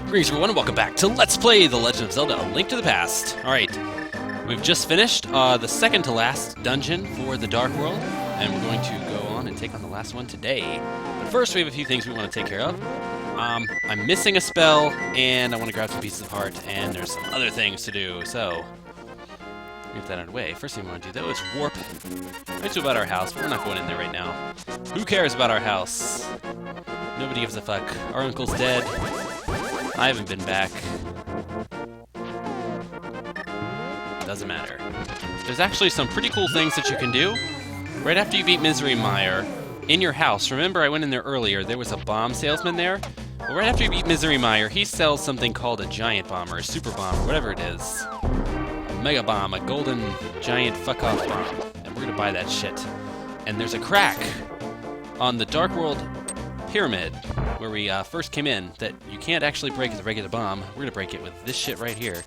Greetings everyone and welcome back to Let's Play The Legend of Zelda, A Link to the Past. Alright, we've just finished the second to last dungeon for the Dark World, and we're going to go on and take on the last one today. But first we have a few things we want to take care of. I'm missing a spell, and I want to grab some pieces of heart, and there's some other things to do, so get that out of the way. First thing we want to do though is warp right to about our house, but we're not going in there right now. Who cares about our house? Nobody gives a fuck. Our uncle's dead. I haven't been back. Doesn't matter. There's actually some pretty cool things that you can do. Right after you beat Misery Mire, in your house, remember I went in there earlier, there was a bomb salesman there? Well, right after you beat Misery Mire, he sells something called a giant bomb, or a super bomb, or whatever it is. A mega bomb, a golden giant fuck-off bomb. And we're gonna buy that shit. And there's a crack on the Dark World pyramid, where we first came in, that you can't actually break with a regular bomb. We're gonna break it with this shit right here.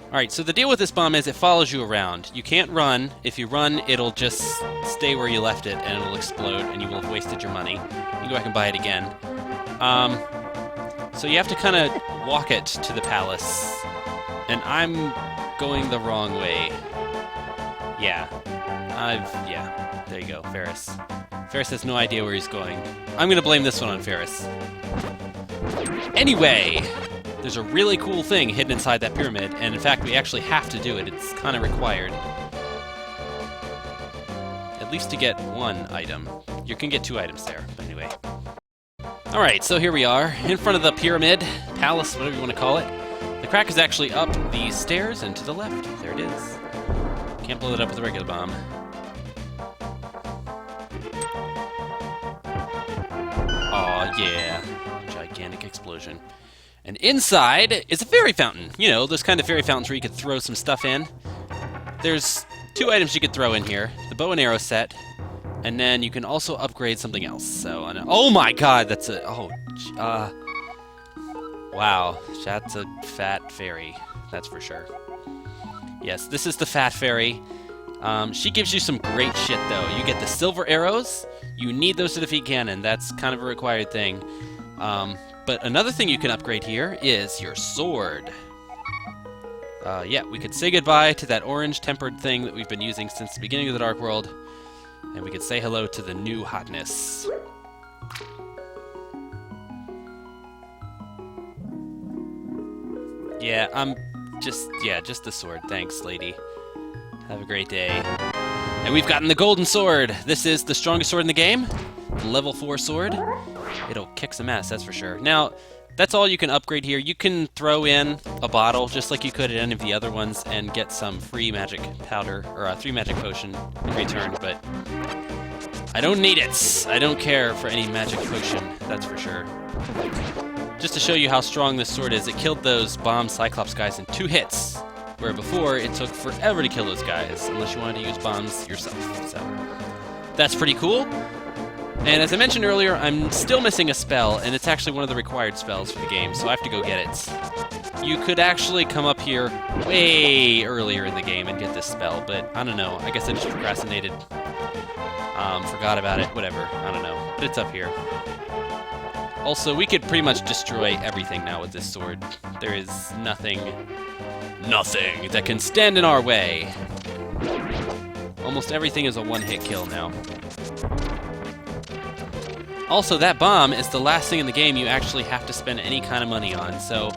Alright, so the deal with this bomb is it follows you around. You can't run. If you run, it'll just stay where you left it, and it'll explode, and you will have wasted your money. You can go back and buy it again. So you have to kind of walk it to the palace. And I'm going the wrong way. Yeah, there you go, Ferris. Ferris has no idea where he's going. I'm gonna blame this one on Ferris. Anyway, there's a really cool thing hidden inside that pyramid, and in fact, we actually have to do it. It's kind of required. At least to get one item. You can get 2 items there, but anyway. Alright, so here we are, in front of the pyramid, palace, whatever you want to call it. The crack is actually up the stairs and to the left. There it is. Can't blow it up with a regular bomb. Aw, yeah. Gigantic explosion. And inside is a fairy fountain. You know, those kind of fairy fountains where you could throw some stuff in. There's 2 items you could throw in here. The bow and arrow set. And then you can also upgrade something else. So, oh my god, that's a... wow, that's a fat fairy. That's for sure. Yes, this is the fat fairy. She gives you some great shit, though. You get the silver arrows. You need those to defeat Ganon. That's kind of a required thing. But another thing you can upgrade here is your sword. Yeah, we could say goodbye to that orange-tempered thing that we've been using since the beginning of the Dark World. And we could say hello to the new hotness. Yeah, just the sword. Thanks, lady. Have a great day. And we've gotten the golden sword. This is the strongest sword in the game. Level 4 sword. It'll kick some ass, that's for sure. Now, that's all you can upgrade here. You can throw in a bottle, just like you could at any of the other ones, and get some free magic powder, or a 3 magic potion in return, but I don't need it. I don't care for any magic potion, that's for sure. Just to show you how strong this sword is, it killed those bomb Cyclops guys in 2 hits, where before it took forever to kill those guys, unless you wanted to use bombs yourself. So that's pretty cool. And as I mentioned earlier, I'm still missing a spell, and it's actually one of the required spells for the game, so I have to go get it. You could actually come up here way earlier in the game and get this spell, but I don't know. I guess I just procrastinated. Forgot about it, whatever. I don't know. But it's up here. Also, we could pretty much destroy everything now with this sword. There is nothing that can stand in our way. Almost everything is a one-hit kill now. Also, that bomb is the last thing in the game you actually have to spend any kind of money on, so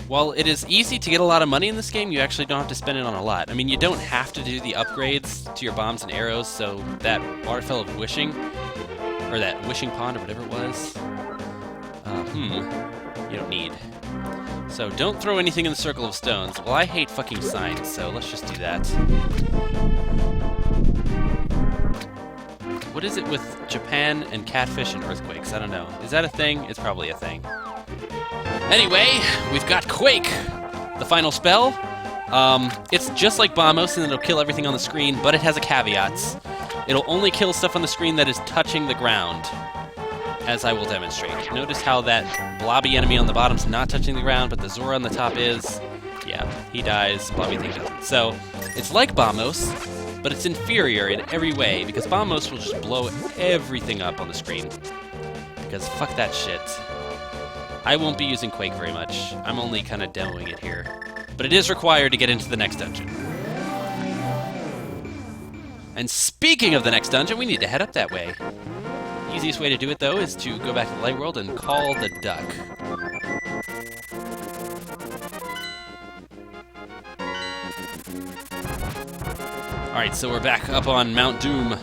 while it is easy to get a lot of money in this game, you actually don't have to spend it on a lot. I mean, you don't have to do the upgrades to your bombs and arrows, so that Waterfell of Wishing, or that Wishing Pond, or whatever it was, you don't need. So don't throw anything in the Circle of Stones. Well, I hate fucking signs, so let's just do that. What is it with Japan and catfish and earthquakes? I don't know. Is that a thing? It's probably a thing. Anyway, we've got Quake, the final spell. It's just like Bombos, and it'll kill everything on the screen, but it has a caveat. It'll only kill stuff on the screen that is touching the ground, as I will demonstrate. Notice how that blobby enemy on the bottom's not touching the ground, but the Zora on the top is. Yeah, he dies, blobby thing doesn't. So, it's like Bombos, but it's inferior in every way, because Bombos will just blow everything up on the screen. Because fuck that shit. I won't be using Quake very much. I'm only kind of demoing it here. But it is required to get into the next dungeon. And speaking of the next dungeon, we need to head up that way. Easiest way to do it, though, is to go back to the light world and call the duck. Alright, so we're back up on Mount Doom.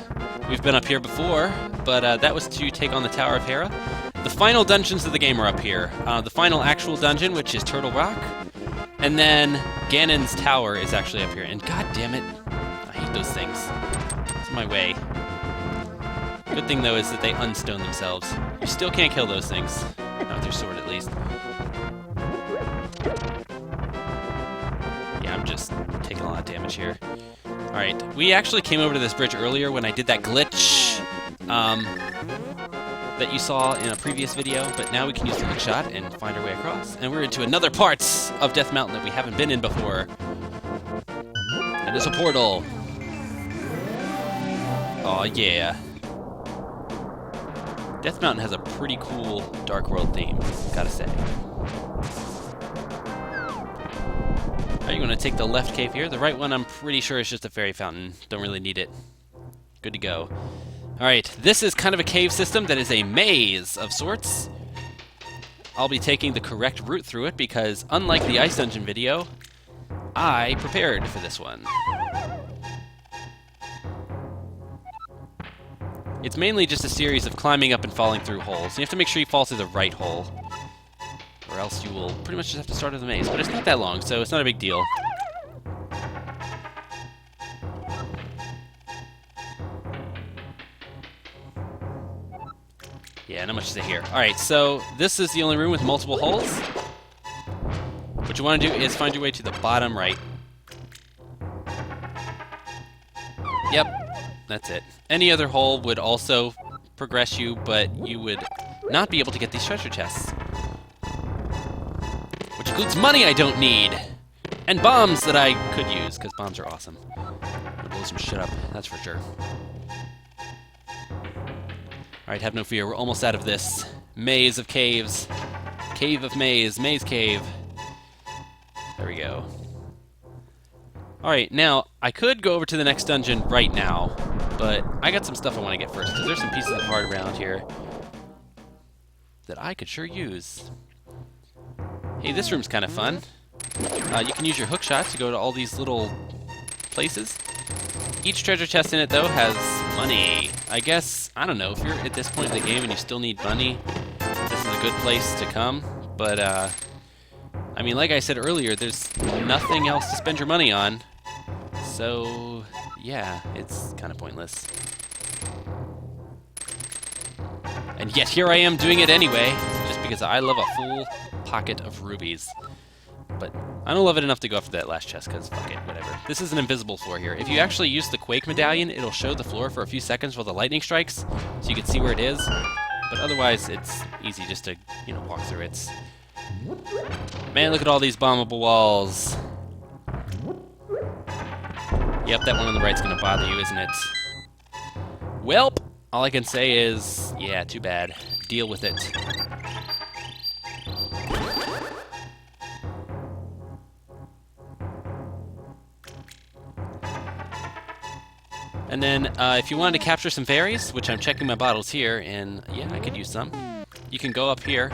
We've been up here before, but that was to take on the Tower of Hera. The final dungeons of the game are up here. The final actual dungeon, which is Turtle Rock, and then Ganon's Tower is actually up here. And god damn it, I hate those things. It's in my way. Good thing, though, is that they unstone themselves. You still can't kill those things. Not with your sword, at least. Yeah, I'm just taking a lot of damage here. Alright, we actually came over to this bridge earlier when I did that glitch that you saw in a previous video, but now we can use the hookshot and find our way across. And we're into another part of Death Mountain that we haven't been in before. And it's a portal. Aw, yeah. Death Mountain has a pretty cool Dark World theme, gotta say. Are you going to take the left cave here? The right one, I'm pretty sure, is just a fairy fountain. Don't really need it. Good to go. Alright, this is kind of a cave system that is a maze of sorts. I'll be taking the correct route through it because, unlike the Ice Dungeon video, I prepared for this one. It's mainly just a series of climbing up and falling through holes. You have to make sure you fall through the right hole, or else you will pretty much just have to start at the maze. But it's not that long, so it's not a big deal. Yeah, not much to say here. Alright, so this is the only room with multiple holes. What you want to do is find your way to the bottom right. Yep, that's it. Any other hole would also progress you, but you would not be able to get these treasure chests. Which includes money I don't need! And bombs that I could use, because bombs are awesome. I'll blow some shit up, that's for sure. Alright, have no fear, we're almost out of this maze of caves. Cave of maze, maze cave. There we go. Alright, now, I could go over to the next dungeon right now, but I got some stuff I want to get first, because there's some pieces of heart around here that I could sure use. Hey, this room's kind of fun. You can use your hookshot to go to all these little places. Each treasure chest in it, though, has money. I guess, I don't know, if you're at this point in the game and you still need money, this is a good place to come. But, I mean, like I said earlier, there's nothing else to spend your money on. So, yeah, it's kind of pointless. And yet here I am doing it anyway, just because I love a full pocket of rubies. But I don't love it enough to go after that last chest, because fuck it, whatever. This is an invisible floor here. If you actually use the Quake medallion, it'll show the floor for a few seconds while the lightning strikes, so you can see where it is. But otherwise, it's easy just to, you know, walk through it. Man, look at all these bombable walls. Yep, that one on the right's gonna bother you, isn't it? Welp! All I can say is, yeah, too bad. Deal with it. And then, if you wanted to capture some fairies, which I'm checking my bottles here, and yeah, I could use some, you can go up here,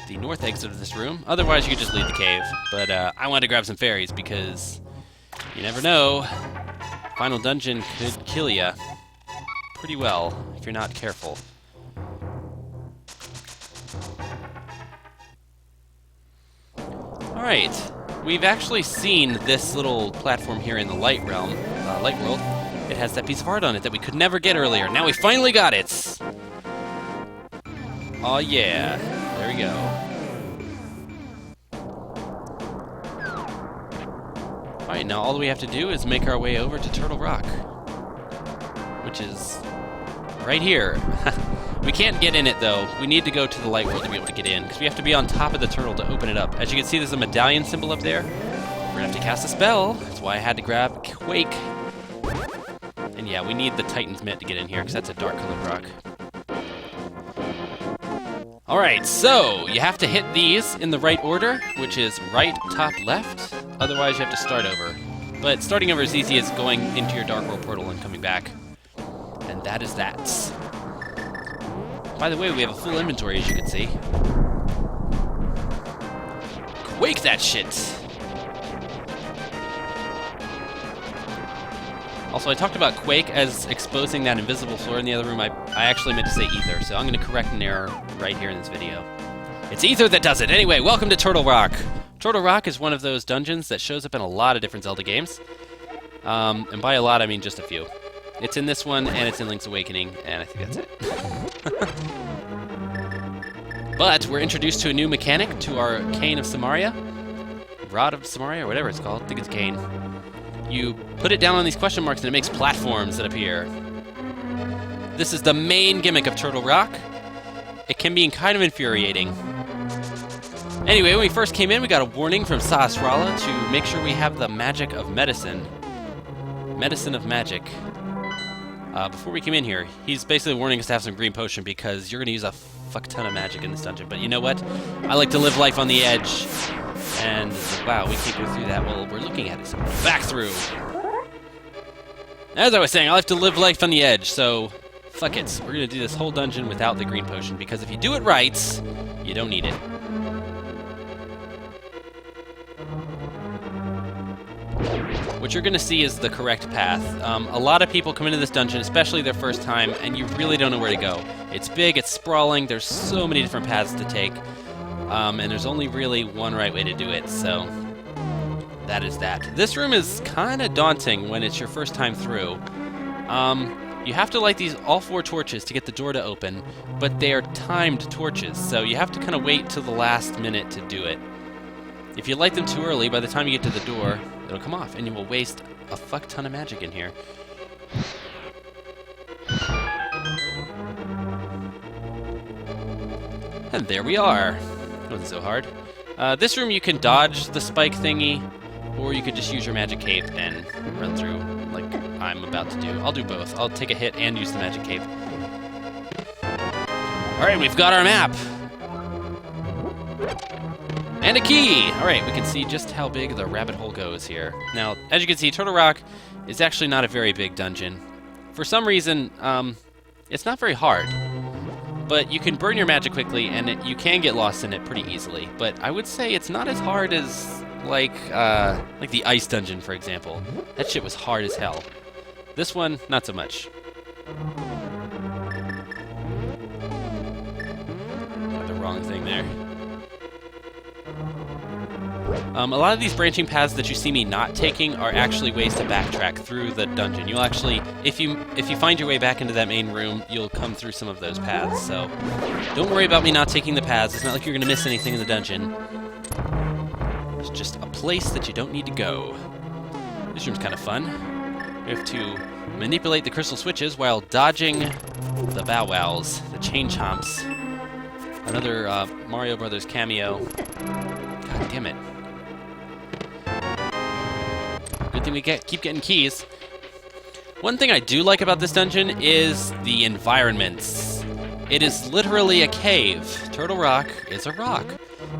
the north exit of this room. Otherwise, you could just leave the cave. But I wanted to grab some fairies because you never know. Final dungeon could kill ya pretty well if you're not careful. Alright, we've actually seen this little platform here in the light realm, light world. It has that piece of art on it that we could never get earlier. Now we finally got it! Aw yeah, there we go. Alright, now all we have to do is make our way over to Turtle Rock, which is right here. We can't get in it, though. We need to go to the light world to be able to get in, because we have to be on top of the turtle to open it up. As you can see, there's a medallion symbol up there. We're going to have to cast a spell. That's why I had to grab Quake. And yeah, we need the Titan's Mitt to get in here, because that's a dark-colored rock. Alright, so you have to hit these in the right order, which is right, top, left. Otherwise, you have to start over. But starting over is easy as going into your Dark World portal and coming back. And that is that. By the way, we have a full inventory, as you can see. Quake that shit! Also, I talked about Quake as exposing that invisible floor in the other room. I actually meant to say Ether, so I'm going to correct an error right here in this video. It's Ether that does it! Anyway, welcome to Turtle Rock! Turtle Rock is one of those dungeons that shows up in a lot of different Zelda games. And by a lot, I mean just a few. It's in this one, and it's in Link's Awakening, and I think that's it. But we're introduced to a new mechanic, to our Cane of Samaria. Rod of Samaria, or whatever it's called. I think it's Cane. You put it down on these question marks and it makes platforms that appear. This is the main gimmick of Turtle Rock. It can be kind of infuriating. Anyway, when we first came in, we got a warning from Sahasrara to make sure we have the magic of medicine. Medicine of magic. Before we came in here, he's basically warning us to have some green potion because you're going to use a fuck ton of magic in this dungeon. But you know what? I like to live life on the edge. And, wow, we can't go through that while we're looking at it. So back through. As I was saying, I like to live life on the edge, so fuck it. We're going to do this whole dungeon without the green potion, because if you do it right, you don't need it. What you're going to see is the correct path. A lot of people come into this dungeon, especially their first time, and you really don't know where to go. It's big, it's sprawling, there's so many different paths to take. And there's only really one right way to do it, so that is that. This room is kind of daunting when it's your first time through. You have to light all 4 torches to get the door to open, but they are timed torches, so you have to kind of wait till the last minute to do it. If you light them too early, by the time you get to the door, it'll come off, and you will waste a fuck ton of magic in here. And there we are. It wasn't so hard. This room you can dodge the spike thingy, or you could just use your magic cape and run through like I'm about to do. I'll do both. I'll take a hit and use the magic cape. Alright, we've got our map! And a key! Alright, we can see just how big the rabbit hole goes here. Now, as you can see, Turtle Rock is actually not a very big dungeon. For some reason, it's not very hard. But you can burn your magic quickly, and you can get lost in it pretty easily. But I would say it's not as hard as, like the ice dungeon, for example. That shit was hard as hell. This one, not so much. Got the wrong thing there. A lot of these branching paths that you see me not taking are actually ways to backtrack through the dungeon. You'll actually, if you find your way back into that main room, you'll come through some of those paths. So don't worry about me not taking the paths. It's not like you're going to miss anything in the dungeon. It's just a place that you don't need to go. This room's kind of fun. You have to manipulate the crystal switches while dodging the Bow Wows, the Chain Chomps. Another Mario Brothers cameo. God damn it. Good thing we keep getting keys. One thing I do like about this dungeon is the environments. It is literally a cave. Turtle Rock is a rock.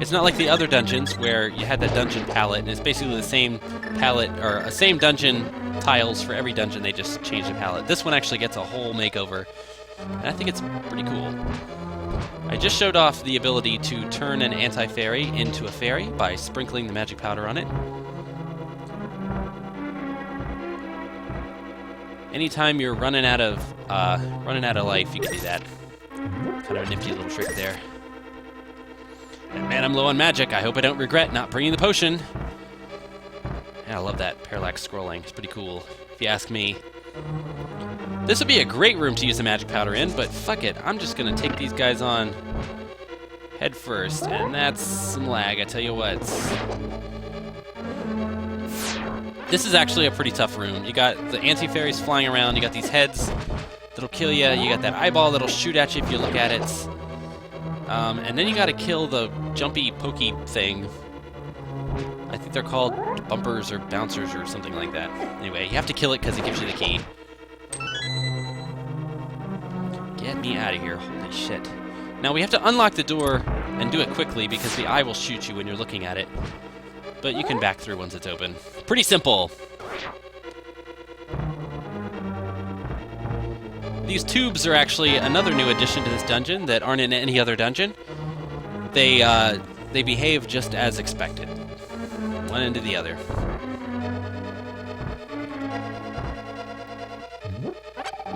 It's not like the other dungeons where you had that dungeon palette, and it's basically the same palette, or a same dungeon tiles for every dungeon, they just change the palette. This one actually gets a whole makeover, and I think it's pretty cool. I just showed off the ability to turn an anti-fairy into a fairy by sprinkling the magic powder on it. Anytime you're running out of life, you can do that. Kind of a nifty little trick there. And man, I'm low on magic. I hope I don't regret not bringing the potion. Yeah, I love that parallax scrolling. It's pretty cool, if you ask me. This would be a great room to use the magic powder in, but fuck it. I'm just gonna take these guys on head first, and that's some lag, I tell you what. This is actually a pretty tough room. You got the anti-fairies flying around, you got these heads that'll kill you, you got that eyeball that'll shoot at you if you look at it. And then you gotta kill the jumpy, pokey thing. I think they're called bumpers or bouncers or something like that. Anyway, you have to kill it because it gives you the key. Get me out of here, holy shit. Now we have to unlock the door and do it quickly because the eye will shoot you when you're looking at it. But you can back through once it's open. Pretty simple. These tubes are actually another new addition to this dungeon that aren't in any other dungeon. They behave just as expected. One end to the other.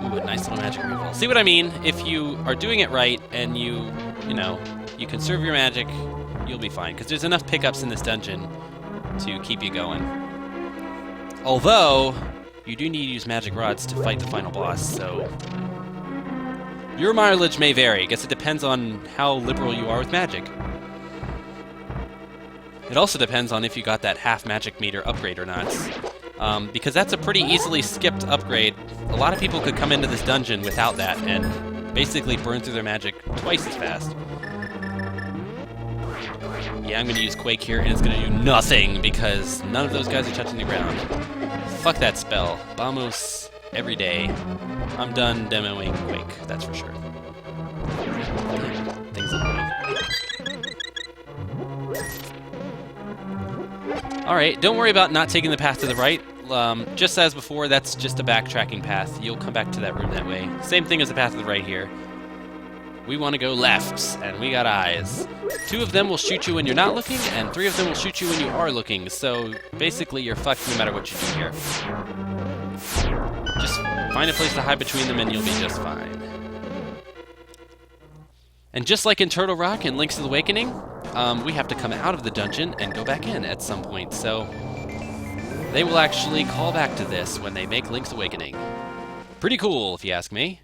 Ooh, a nice little magic refill. See what I mean? If you are doing it right and you conserve your magic, you'll be fine. Because there's enough pickups in this dungeon to keep you going. Although, you do need to use magic rods to fight the final boss, so your mileage may vary. I guess it depends on how liberal you are with magic. It also depends on if you got that half magic meter upgrade or not. Because that's a pretty easily skipped upgrade. A lot of people could come into this dungeon without that and basically burn through their magic twice as fast. Yeah, I'm going to use Quake here, and it's going to do nothing because none of those guys are touching the ground. Fuck that spell. Vamos every day. I'm done demoing Quake, that's for sure. Things annoying. Alright, don't worry about not taking the path to the right. Just as before, that's just a backtracking path. You'll come back to that room that way. Same thing as the path to the right here. We want to go left, and we got eyes. 2 of them will shoot you when you're not looking, and 3 of them will shoot you when you are looking. So basically, you're fucked no matter what you do here. Just find a place to hide between them, and you'll be just fine. And just like in Turtle Rock and Link's Awakening, we have to come out of the dungeon and go back in at some point. So they will actually call back to this when they make Link's Awakening. Pretty cool, if you ask me.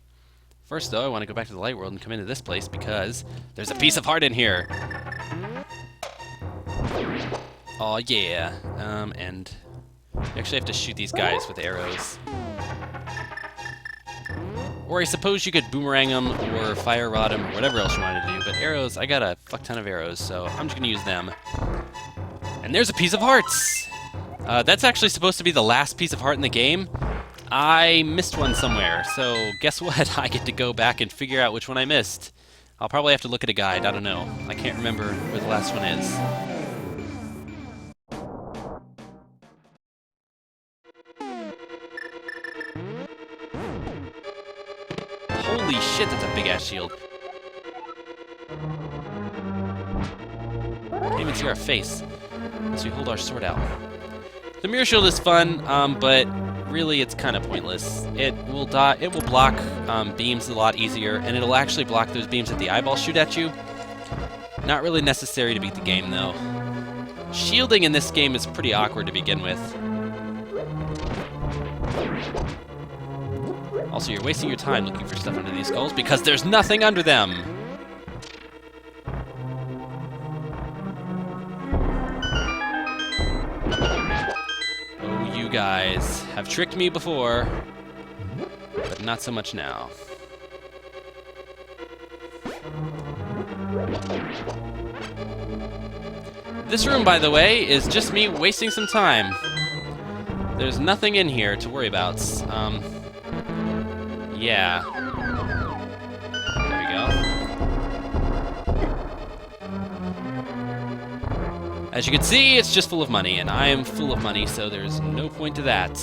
First, though, I want to go back to the light world and come into this place because there's a piece of heart in here. Oh yeah. And you actually have to shoot these guys with arrows. Or I suppose you could boomerang them or fire rod them or whatever else you wanted to do. But arrows, I got a fuck ton of arrows, so I'm just going to use them. And there's a piece of hearts! That's actually supposed to be the last piece of heart in the game. I missed one somewhere, so guess what? I get to go back and figure out which one I missed. I'll probably have to look at a guide, I don't know. I can't remember where the last one is. Holy shit, that's a big-ass shield. Can't even see our face unless we hold our sword out. The mirror shield is fun, but really it's kind of pointless. It will block beams a lot easier, and it'll actually block those beams that the eyeballs shoot at you. Not really necessary to beat the game, though. Shielding in this game is pretty awkward to begin with. Also, you're wasting your time looking for stuff under these skulls because there's nothing under them! Oh, you guys have tricked me before, but not so much now. This room, by the way, is just me wasting some time. There's nothing in here to worry about. Yeah. There we go. As you can see, it's just full of money, and I am full of money, so there's no point to that.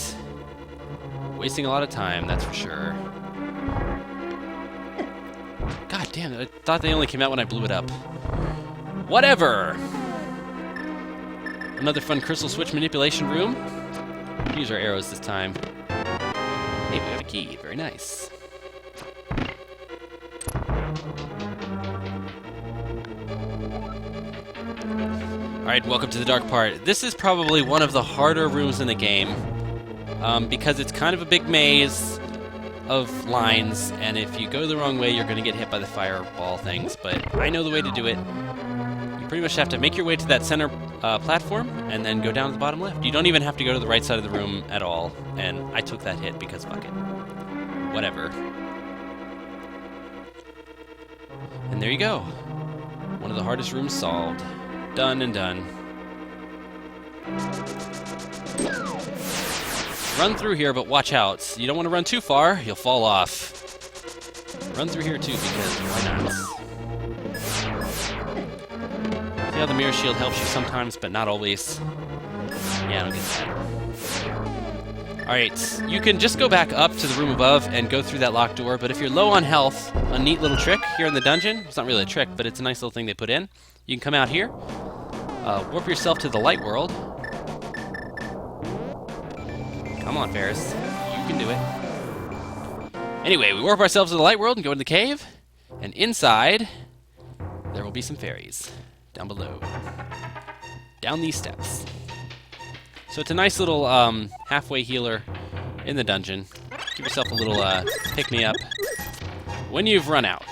Wasting a lot of time, that's for sure. God damn it, I thought they only came out when I blew it up. Whatever! Another fun crystal switch manipulation room. Use our arrows this time. Hey, we got a key. Very nice. Alright, welcome to the dark part. This is probably one of the harder rooms in the game, because it's kind of a big maze of lines, and if you go the wrong way, you're going to get hit by the fireball things, but I know the way to do it. You pretty much have to make your way to that center platform, and then go down to the bottom left. You don't even have to go to the right side of the room at all, and I took that hit because fuck it. Whatever. And there you go. One of the hardest rooms solved. Done and done. Run through here, but watch out. You don't want to run too far, you'll fall off. Run through here too, because why not? how the mirror shield helps you sometimes, but not always? Yeah, I don't get that. Alright, you can just go back up to the room above and go through that locked door, but if you're low on health, a neat little trick here in the dungeon, it's not really a trick, but it's a nice little thing they put in. You can come out here, warp yourself to the light world. Come on, Ferris. You can do it. Anyway, we warp ourselves to the light world and go into the cave, and inside, there will be some fairies down below. Down these steps. So it's a nice little halfway healer in the dungeon. Give yourself a little pick-me-up when you've run out.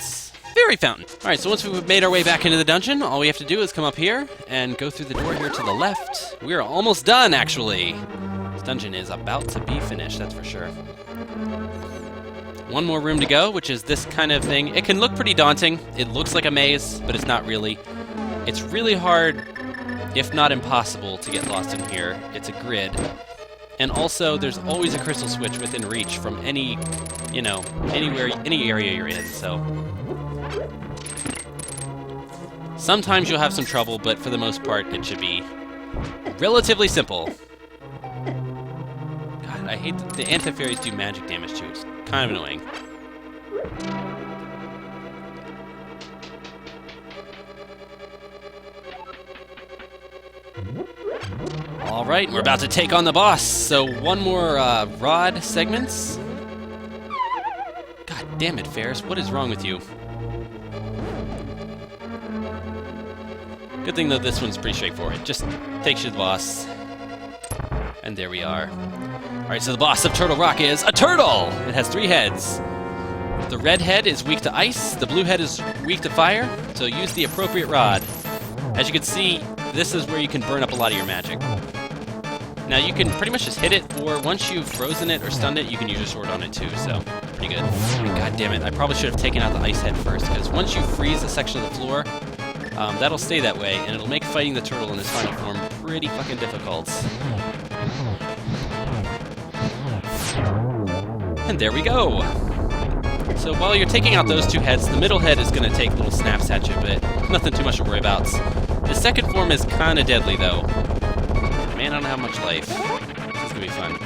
Fairy fountain. Alright, so once we've made our way back into the dungeon, all we have to do is come up here and go through the door here to the left. We're almost done, actually. This dungeon is about to be finished, that's for sure. One more room to go, which is this kind of thing. It can look pretty daunting. It looks like a maze, but it's not really. It's really hard, if not impossible, to get lost in here. It's a grid. And also, there's always a crystal switch within reach from any, you know, anywhere, any area you're in, so. Sometimes you'll have some trouble, but for the most part, it should be relatively simple. God, I hate that the anti-fairies do magic damage too. It's kind of annoying. Alright, we're about to take on the boss. So one more rod segments. God damn it, Ferris. What is wrong with you? Good thing though this one's pretty straightforward. Just takes you to the boss. And there we are. Alright, so the boss of Turtle Rock is a turtle! It has 3 heads. The red head is weak to ice, the blue head is weak to fire, so use the appropriate rod. As you can see, this is where you can burn up a lot of your magic. Now you can pretty much just hit it, or once you've frozen it or stunned it, you can use your sword on it too, so pretty good. And god damn it, I probably should have taken out the ice head first, because once you freeze a section of the floor, that'll stay that way, and it'll make fighting the turtle in its final form pretty fucking difficult. And there we go! So while you're taking out those 2 heads, the middle head is going to take little snaps at you, but nothing too much to worry about. The second form is kind of deadly, though. Man, I don't have much life. This is going to be fun.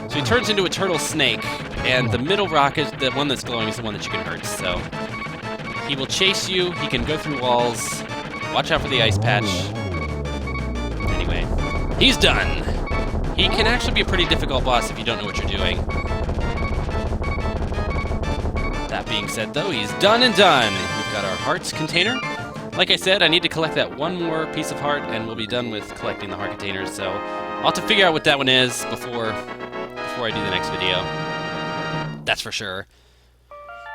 So he turns into a turtle snake, and the middle rock, is the one that's glowing, is the one that you can hurt, so... He will chase you, he can go through walls. Watch out for the ice patch. Anyway, he's done! He can actually be a pretty difficult boss if you don't know what you're doing. That being said, though, he's done and done! We've got our hearts container. Like I said, I need to collect that one more piece of heart, and we'll be done with collecting the heart containers, so I'll have to figure out what that one is before I do the next video. That's for sure.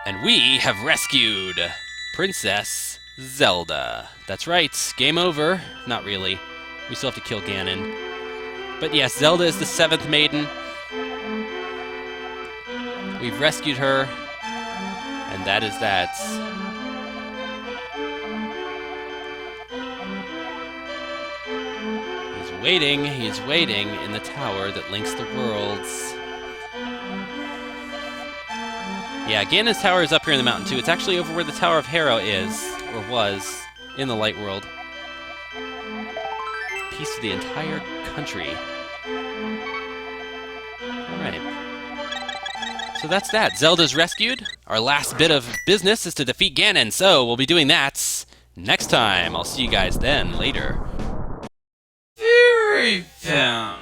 And we have rescued Princess Zelda. That's right, game over. Not really. We still have to kill Ganon. But yes, Zelda is the 7th maiden. We've rescued her, and that is that. He's waiting in the tower that links the worlds. Yeah, Ganon's tower is up here in the mountain too. It's actually over where the Tower of Harrow is, or was, in the Light World. Peace to the entire country. Alright. So that's that. Zelda's rescued. Our last bit of business is to defeat Ganon, so we'll be doing that next time. I'll see you guys then, later. Fairy Fountain.